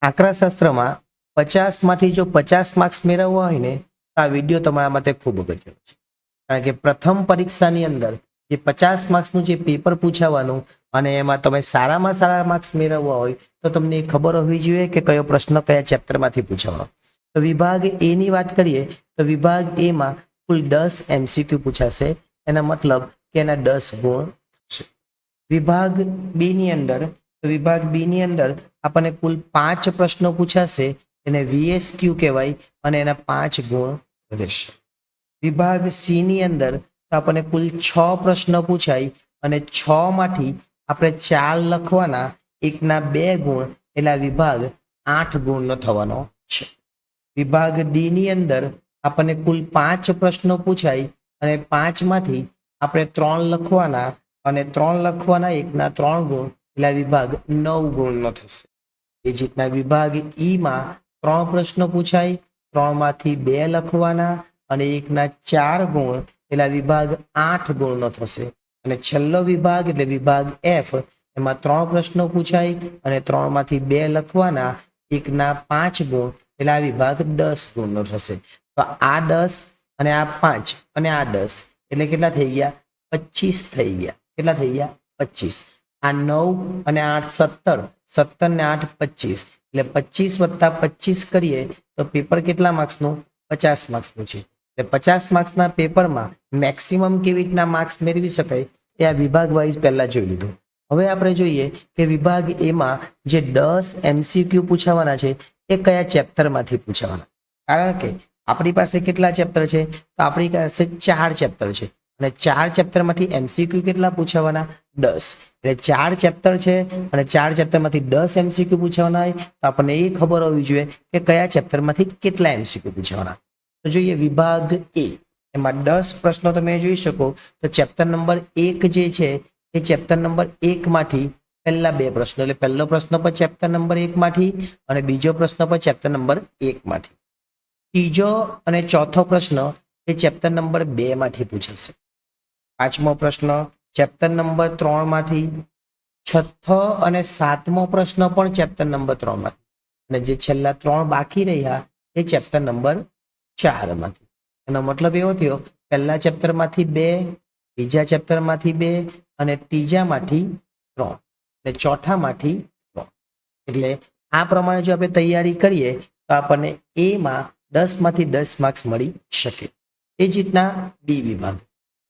આંકડાશાસ્ત્રમાં 50માંથી જો 50 માર્ક્સ મેળવવા હોય ને તો આ વિડીયો તમારા માટે ખૂબ અગત્યનો છે. કારણ કે પ્રથમ પરીક્ષાની અંદર જે 50 માર્ક્સનું જે પેપર પૂછાવાનું અને એમાં તમે સારામાં સારા માર્ક્સ મેળવવા હોય તો તમને ખબર હોવી જોઈએ કે કયો પ્રશ્ન કયા ચેપ્ટરમાંથી પૂછાવાનો. તો વિભાગ એ ની વાત કરીએ તો વિભાગ એ માં કુલ 10 MCQ પૂછાશે. એના મતલબ કે એના 10 ગુણ છે. વિભાગ બી ની અંદર આપણને કુલ 5 પ્રશ્નો પૂછાશે, એને VSQ કહેવાય અને એના 5 ગુણ રહેશે. વિભાગ સી ની અંદર તો આપણને કુલ 6 પ્રશ્નો પૂછાય અને 6 માંથી આપણે 4 લખવાના, એકના 2 ગુણ, એટલે વિભાગ 8 ગુણનો થવાનો છે. વિભાગ ડી ની અંદર આપણને કુલ 5 પ્રશ્નો પૂછાય અને 5 માંથી આપણે 3 લખવાના અને 3 લખવાના, એકના 3 ગુણ, એટલે વિભાગ 9 ગુણનો થશે. એ જ રીતના વિભાગ ઈ માં 3 પ્રશ્નો પૂછાય, 3 માંથી 2 લખવાના અને એકના 4 ગુણ, એટલે વિભાગ 8 ગુણનો થશે. અને છેલ્લો વિભાગ એટલે વિભાગ એફ, એમાં 3 પ્રશ્નો પૂછાય અને 3 માંથી 2 લખવાના, એકના 5 ગુણ, એટલે આ વિભાગ 10 ગુણનો થશે. તો આ 10 અને આ 5 અને આ 10 એટલે કેટલા થઈ ગયા? 25 થઈ ગયા. કેટલા થઈ ગયા? 25. આ 9 અને 8 17, 17 ને 8 25, એટલે 25 વત્તા 25 કરીએ તો પેપર કેટલા માર્ક્સનું? 50 માર્ક્સનું છે. એટલે 50 માર્ક્સના પેપરમાં મેક્સિમમ કેવી રીતના માર્ક્સ મેળવી શકાય એ આ વિભાગ વાઇઝ પહેલા જોઈ લીધું. હવે આપણે જોઈએ કે વિભાગ એમાં જે 10 MCQ પૂછાવાના છે એ કયા ચેપ્ટરમાંથી પૂછાવાના. કારણ કે આપણી પાસે કેટલા ચેપ્ટર છે? તો આપણી પાસે 4 ચેપ્ટર છે અને 4 ચેપ્ટરમાંથી MCQ કેટલા પૂછાવાના? 10. એટલે 4 ચેપ્ટર છે અને 4 ચેપ્ટરમાંથી 10 MCQ પૂછાવાના હોય તો આપણને એ ખબર હોવી જોઈએ કે કયા ચેપ્ટરમાંથી કેટલા MCQ પૂછાવાના. તો જોઈએ વિભાગ એ, એમાં 10 પ્રશ્નો તમે જોઈ શકો. તો ચેપ્ટર નંબર 1 જે છે એ ચેપ્ટર નંબર 1 માંથી પહેલા 2 પ્રશ્નો, એટલે પહેલો પ્રશ્ન પર ચેપ્ટર નંબર 1 માંથી અને બીજો પ્રશ્ન પર ચેપ્ટર નંબર 1 માંથી. ત્રીજો અને ચોથો પ્રશ્ન એ ચેપ્ટર નંબર 2 માંથી પૂછાશે. પાંચમો પ્રશ્ન ચેપ્ટર નંબર 3 માંથી. છઠ્ઠો અને સાતમો પ્રશ્ન પણ ચેપ્ટર નંબર 3 માંથી અને જે છેલ્લા 3 બાકી રહ્યા એ ચેપ્ટર નંબર 4 માંથી. એનો મતલબ એવો થયો પહેલા ચેપ્ટરમાંથી 2, બીજા ચેપ્ટરમાંથી 2 અને ત્રીજામાંથી 3 અને ચોથામાંથી 3. એટલે આ પ્રમાણે જો આપણે તૈયારી કરીએ તો આપણને એમાં 10 માંથી 10 માર્ક્સ મળી શકે. એ જ રીતના બી વિભાગ.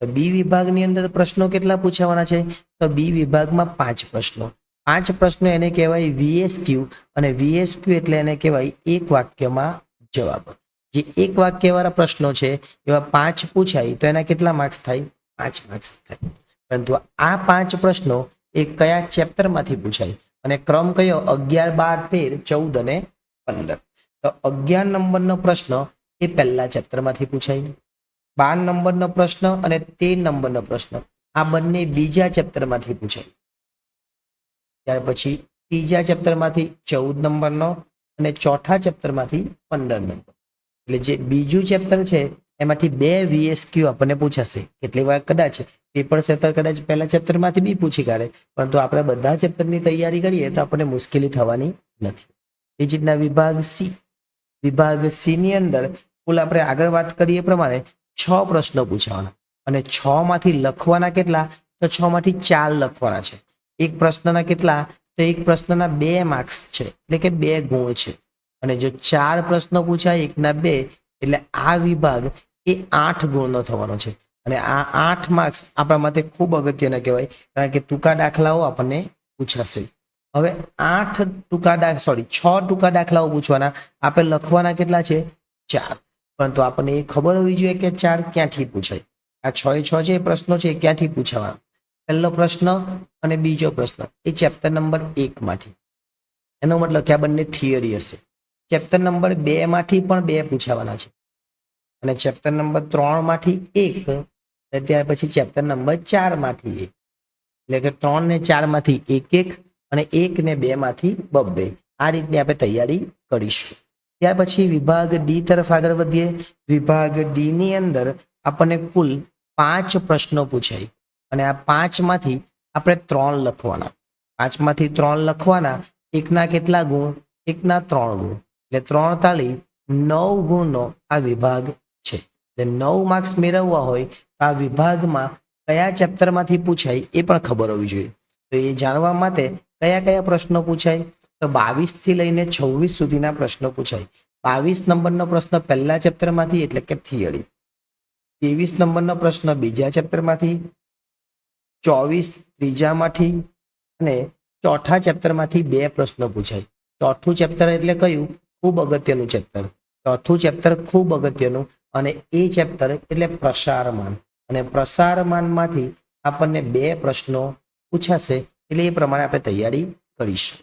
તો બી વિભાગની અંદર પ્રશ્નો કેટલા પૂછાવાના છે? તો બી વિભાગમાં 5 પ્રશ્નો. 5 પ્રશ્નો એને કહેવાય VSQ અને VSQ એટલે એને કહેવાય એક વાક્યમાં જવાબ. જે એક વાક્યવાળા પ્રશ્નો છે એવા 5 પૂછાય તો એના કેટલા માર્ક્સ થાય? 5 માર્ક્સ થાય. પરંતુ આ 5 પ્રશ્નો એ કયા ચેપ્ટરમાંથી પૂછાય અને ક્રમ કયો? 11, 12, 13, 14 અને 15. તો 11 નંબરનો પ્રશ્ન એ પહેલા ચેપ્ટરમાંથી પૂછાય. 12 નંબરનો પ્રશ્ન અને 13 નંબરનો પ્રશ્ન આ બંને બીજા ચેપ્ટરમાંથી પૂછાય. ત્યાર પછી ત્રીજા ચેપ્ટરમાંથી 14 નંબરનો અને ચોથા ચેપ્ટરમાંથી 15 નંબર. એટલે જે બીજું ચેપ્ટર છે એમાંથી 2 VSQ આપણને પૂછાશે. કેટલી વાર કદાચ પેપર સેટર કદાચ પહેલા ચેપ્ટરમાંથી બી પૂછી કાઢે, પરંતુ આપણે બધા ચેપ્ટરની તૈયારી કરીએ તો આપણને મુશ્કેલી થવાની નથી. એ જ રીતના વિભાગ સી ની અંદર કુલ આપણે આગળ વાત કરીએ પ્રમાણે 6 પ્રશ્નો પૂછાવાના અને 6 માંથી લખવાના કેટલા? તો 6 માંથી 4 લખવાના છે. એક પ્રશ્નના કેટલા? તો એક પ્રશ્નના 2 માર્ક્સ છે, એટલે કે 2 ગુણ છે. અને જો 4 પ્રશ્નો પૂછાય, એકના 2, એટલે આ વિભાગ એ 8 ગુણનો થવાનો છે. અને આ 8 માર્ક્સ આપણા માટે ખૂબ અગત્યના કહેવાય, કારણ કે ટૂંકા દાખલાઓ આપણને પૂછાશે. હવે 6 ટૂંકા દાખલાઓ પૂછવાના. આપણે લખવાના કેટલા છે? 4. પરંતુ આપણને એ ખબર હોવી જોઈએ કે 4 ક્યાંથી પૂછાય. આ 6 જે પ્રશ્નો છે એ ક્યાંથી પૂછાવાના? પહેલો પ્રશ્ન અને બીજો પ્રશ્ન એ ચેપ્ટર નંબર 1 માંથી. એનો મતલબ કે આ બંને થિયરી હશે. ચેપ્ટર નંબર 2 માંથી પણ 2 પૂછાવાના છે અને ચેપ્ટર નંબર 3 માંથી 1 અને ત્યાર પછી ચેપ્ટર નંબર 4 માંથી 1. એટલે કે 3 ને 4 માંથી 1 અને 1 ને 2 માંથી 2. આ રીતની આપણે તૈયારી કરીશું. ત્યાર પછી વિભાગ ડી તરફ આગળ વધીએ. વિભાગ ડી ની અંદર આપણને કુલ 5 પ્રશ્નો પૂછાય અને આ 5 માંથી આપણે 3 લખવાના. 5 માંથી 3 લખવાના, એકના કેટલા ગુણ? એકના 3 ગુણ એટલે 3 તાલી 9 ગુણનો આ વિભાગ છે. એટલે 9 માર્ક્સ મેળવવા હોય તો આ વિભાગમાં કયા ચેપ્ટરમાંથી પૂછાય એ પણ ખબર હોવી જોઈએ. તો એ જાણવા માટે કયા કયા પ્રશ્નો પૂછાય તો 22 થી લઈને 26 સુધીના પ્રશ્નો પૂછાય. 22 નંબરનો પ્રશ્ન પહેલા ચેપ્ટરમાંથી એટલે કે થિયરી, 23 નંબરનો પ્રશ્ન બીજા ચેપ્ટરમાંથી, 24 ત્રીજામાંથી અને ચોથા ચેપ્ટરમાંથી 2 પ્રશ્નો પૂછાય. ચોથું ચેપ્ટર એટલે કયું? ખૂબ અગત્યનું ચેપ્ટર. ચોથું ચેપ્ટર ખૂબ અગત્યનું અને એ ચેપ્ટર એટલે પ્રસારમાન, અને પ્રસારમાનમાંથી આપણને 2 પ્રશ્નો પૂછાશે એટલે એ પ્રમાણે આપણે તૈયારી કરીશું.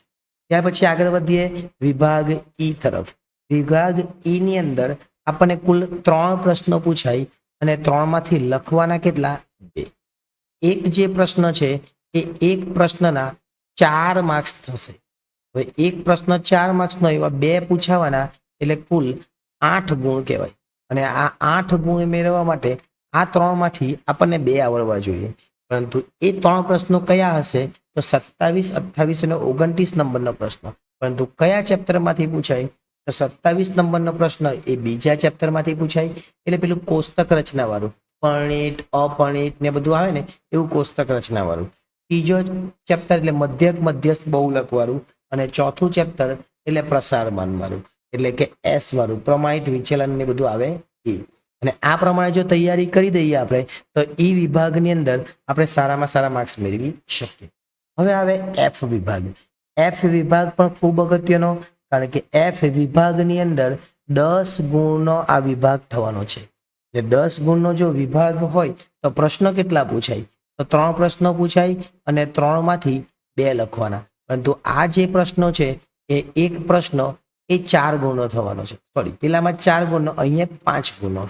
ત્યાર પછી આગળ વધીએ વિભાગ ઈ તરફ. વિભાગ ઈ ની અંદર આપણને કુલ 3 પ્રશ્નો પૂછાય અને 3 માંથી લખવાના કેટલા? 2. એક જે પ્રશ્ન છે એ એક પ્રશ્નના 4 માર્ક્સ થશે. હવે એક પ્રશ્ન 4 માર્ક્સનો એવા 2 પૂછાવાના એટલે કુલ 8 ગુણ કહેવાય. અને આ 8 ગુણ મેળવવા માટે આ 3 માંથી આપણને 2 આવડવા જોઈએ. પરંતુ એ 3 પ્રશ્નો કયા હશે? તો 27, 28 અને 29 નંબરનો પ્રશ્ન. પરંતુ કયા ચેપ્ટરમાંથી પૂછાય? તો 27 નંબરનો પ્રશ્ન એ બીજા ચેપ્ટરમાંથી પૂછાય, એટલે પેલું કોષ્ટક રચના વાળું, પરણિત અપરણિત ને બધું આવે ને એવું કોષ્ટક રચના વાળું. ત્રીજો ચેપ્ટર એટલે મધ્યસ્થ બહુલક વાળું અને ચોથું ચેપ્ટર એટલે પ્રસારમાન વાળું, એટલે કે એસ વાળું, પ્રમાણિત વિચલન ને બધું આવે એ. અને આ પ્રમાણે જો તૈયારી કરી દઈએ આપણે તો ઈ વિભાગની અંદર આપણે સારામાં સારા માર્ક્સ મેળવી શકીએ. હવે આવે એફ વિભાગ. એફ વિભાગ પણ ખૂબ અગત્યનો, કારણ કે એફ વિભાગની અંદર 10 ગુણનો આ વિભાગ થવાનો છે. એટલે 10 ગુણનો જો વિભાગ હોય તો પ્રશ્ન કેટલા પૂછાય? તો 3 પ્રશ્નો પૂછાય અને 3 માંથી 2 લખવાના. પરંતુ આ જે પ્રશ્નો છે એ એક પ્રશ્ન એ 4 ગુણનો થવાનો છે. સોરી, પેલામાં 4 ગુણનો, અહીંયા 5 ગુણનો.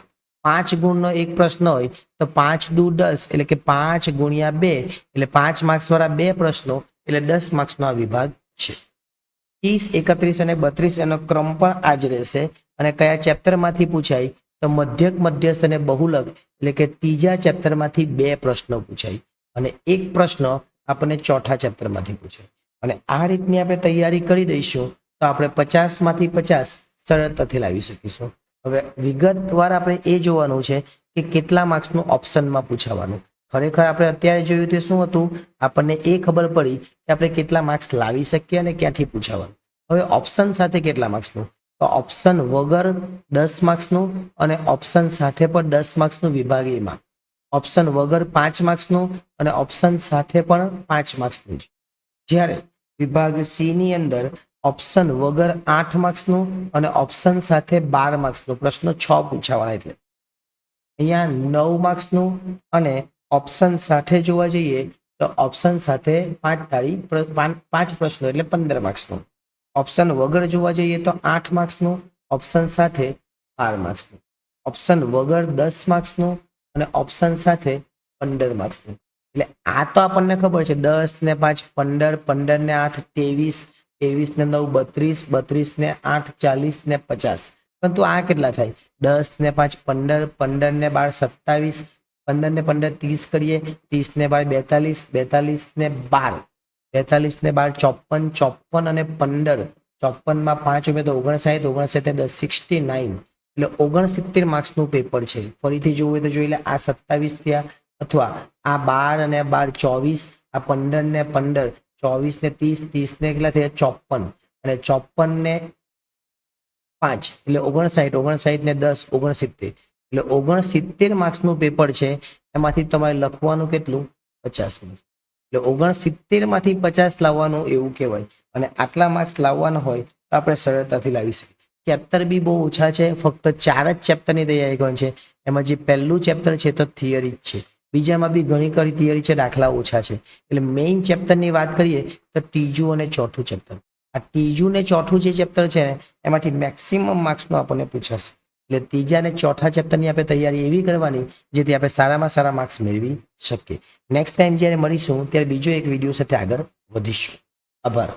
5 ગુણનો એક પ્રશ્ન હોય તો 5 દુ 10 એટલે કે 5 ગુણ્યા 2 એટલે 5 માર્ક્સ વાળા 2 પ્રશ્નો એટલે 10 માર્ક્સનો આ વિભાગ છે. 30, 31 અને 32 એનો ક્રમ પણ આ જ રહેશે. અને કયા ચેપ્ટરમાંથી પૂછાય? તો મધ્યસ્થ અને બહુલક એટલે કે ત્રીજા ચેપ્ટરમાંથી 2 પ્રશ્નો પૂછાય અને એક પ્રશ્ન આપણને ચોથા ચેપ્ટરમાંથી પૂછાય. અને આ રીતની આપણે તૈયારી કરી દઈશું તો આપણે 50 માંથી 50 સરળતાથી લાવી શકીશું. હવે વિગતવાર આપણે એ જોવાનું છે કે કેટલા માર્ક્સનું ઓપ્શનમાં પૂછાવાનું. ખરેખર આપણે અત્યારે જોયું તે શું હતું? આપણને એ ખબર પડી કે આપણે કેટલા માર્ક્સ લાવી શકીએ અને ક્યાંથી પૂછાવાનું. હવે ઓપ્શન સાથે કેટલા માર્ક્સનું? તો ઓપ્શન વગર 10 માર્ક્સનું અને ઓપ્શન સાથે પણ 10 માર્ક્સનું વિભાગીયમાં. ઓપ્શન વગર 5 માર્ક્સનું અને ઓપ્શન સાથે પણ 5 માર્ક્સનું છે. જ્યારે વિભાગ સી ની અંદર ઓપ્શન વગર 8 માર્ક્સનું અને ઓપ્શન સાથે 12 માર્ક્સનું, પ્રશ્નો 6 પૂછાવાના. એટલે અહીંયા 9 માર્ક્સનું અને ઓપ્શન સાથે જોવા જઈએ તો ઓપ્શન સાથે 5 પ્રશ્નો એટલે 15 માર્ક્સનું. ઓપ્શન વગર જોવા જઈએ તો 8 માર્ક્સનું, ઓપ્શન સાથે 12 માર્ક્સનું. ઓપ્શન વગર 10 માર્ક્સનું અને ઓપ્શન સાથે 15 માર્ક્સનું. એટલે આ તો આપણને ખબર છે 10 ને 5 15, 15 ને 8 23, 23 ને 9 32, 32 ને 8 40 ને 50. પરંતુ આ કેટલા થાય? 10 ને 5 15, 15 ને 12 27, 15 ને 15 30 કરીએ, 30 ને 12 42, 42 ને 12, 42 ને 12 54, 54 અને 15, 54 માં 5 ઉમે તો 59, 59 10 69. એટલે 69 માર્ક્સનું પેપર છે. ફરીથી જોવું તો જોઈ લે, આ 27 થયા, અથવા આ 12 અને 12 24, આ 15 ને 15 24 ને 30, 30 ને કેટલા થયા? 54 અને 54 ને 5 એટલે 59, 59 ને 10 69. એટલે 69 માર્ક્સનું પેપર છે. એમાંથી તમારે લખવાનું કેટલું? 50 માર્ક્સ. એટલે 69 માંથી 50 લાવવાનું એવું કહેવાય. અને આટલા માર્ક્સ લાવવાના હોય તો આપણે સરળતાથી લાવી શકીએ. ચેપ્ટર બી બહુ ઓછા છે, ફક્ત 4 જ ચેપ્ટરની તૈયારી કરવાની છે. એમાં જે પહેલું ચેપ્ટર છે તો થિયરી જ છે. બીજામાં બી ઘણી ખરી થિયરી છે, દાખલા ઓછા છે. એટલે મેઇન ચેપ્ટરની વાત કરીએ તો ત્રીજું અને ચોથું ચેપ્ટર. આ ત્રીજું ને ચોથું જે ચેપ્ટર છે ને એમાંથી મેક્સિમમ માર્ક્સનું આપણને પૂછાશે. એટલે ત્રીજા અને ચોથા ચેપ્ટરની આપણે તૈયારી એવી કરવાની જેથી આપણે સારામાં સારા માર્ક્સ મેળવી શકીએ. નેક્સ્ટ ટાઈમ જ્યારે મળીશું ત્યારે બીજો એક વિડીયો સાથે આગળ વધીશું. આભાર.